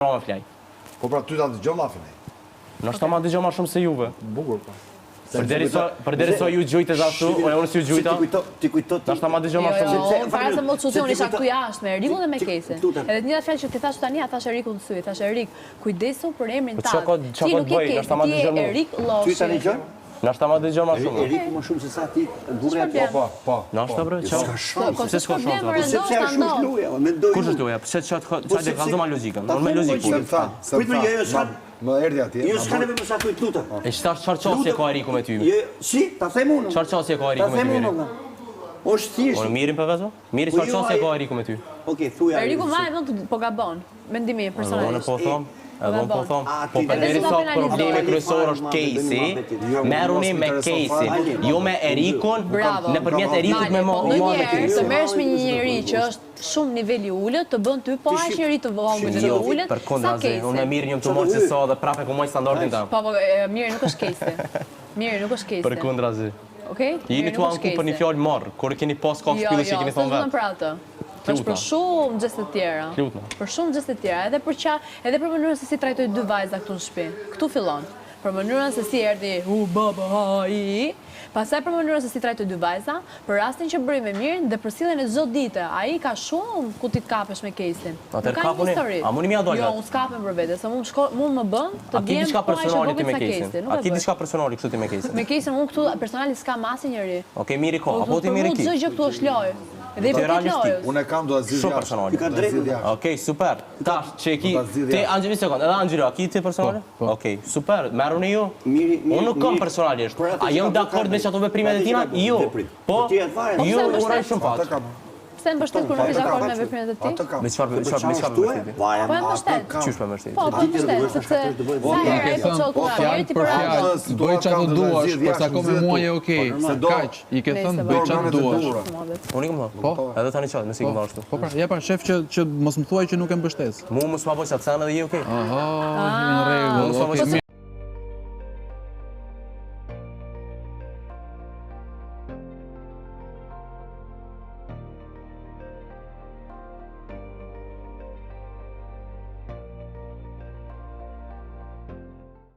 me flaj. Po pra ty ta dëgjon llafin ai. Nështë ma dëgjo ma shumë se juve. Bukur po. Përderi so ju gjujtë ashtu, unë si ju gjujta. Ti kujto. Nështë ma dëgjo ma shumë. Jo, para se më të solucioni isha këtu jashtë me Erikun dhe me Kesin. Edhe të njëjtat fjalë që ti thash tani, thash Erikun të sy, thash Erik, kujdesu për emrin Po tad. çka do bëj, nështë ma dëgjo më. Erik Ty Lloshi. tani gjë? Nështë ma dëgjo ma shumë. Eriku më shumë se sa ti burrë. Po. Nështë bre, çao. Pse s'ka Sepse është luja, mendoj. Kush është loja? Pse çfarë dhe kallëzoma logjikën? Unë me logjikë. Pritme jo, s'ka. Më erdhi atje. Jo, s'ka nevojë më sa kujt lutem. E çfarë çështje ka Eriku me ty? Jo, si, ta them unë. Çfarë çështje ka Eriku me ty? Është thjesht. Unë mirin për vezo? Miri çfarë çështje ka Eriku me ty? Okej, thuaj. Eriku më e vën po gabon. Mendimi personalisht. Unë po them. Edhe unë po them, po Edhe përderi si ka sa penalizuar. problemi kryesor është Casey, merruni me Casey, jo me Erikun, nëpërmjet Erikut me Po mua me ndonjëherë Casey. të merresh me një njeri që është shumë niveli i ulët, të bën ty po aq njeri të vogël dhe të ulët. Përkundrazi, unë e mirë njëm të mos që sa dhe prapë ku moj standardin tam. Po, mirë nuk është Casey. Mirë nuk është Casey. Përkundrazi. Okej? Jeni tu anku për një fjalë marr, kur keni pas ka shpillë që keni thonë vetë. vetë. Për atë. Është për shumë gjeste të tjera. Për shumë gjeste të tjera, edhe për mënyrën se si trajtoj dy vajza këtu në shtëpi. Këtu fillon. Për mënyrën se si erdhi baba ai. Pastaj për mënyrën se si trajtoj dy vajza, për rastin që bëri me mirë dhe për sjelljen e çdo dite. Ai ka shumë ku ti të kapesh me Kesin. Atëherë kapuni, a mundi më ja dal? Jo, unë s'kapem për vete, se mund më bën të A ki vjen diçka personale ti me Kesin? A ki diçka personale kështu ti me Kesin? Me Kesin unë këtu personalisht s'kam asnjëri. Okej, miri ko, apo ti miri ki? Çdo gjë këtu është lojë. Dhe i përket lojës. Unë e kam do azil Shumë personale. Okej, super. Tash, që ki, ti Angeli sekond, edhe Angelo, a ki ti personale? Okej, super. Merruni ju. Unë nuk kam personalisht. A jam dakord me çato veprimet e tina? Jo. Po, ju uroj shumë fat. Pse mbështet kur nuk je dakord me veprimet e tij? Me çfarë mbështeti? Po e mbështet. Çysh me mbështeti? Po mbështet, sepse sa herë ai po çon këtu, ai ti për radhë. Bëj çfarë duash, por sa kohë me mua je okay. Kaq, i ke thënë bëj çfarë duash. Unë kam thënë. Po, edhe tani çfarë, nëse i kam ashtu. Po pra, ja pra shef që mos më thuaj që nuk e mbështes. Mu mos pa bëj çfarë edhe je okay. Aha, në rregull.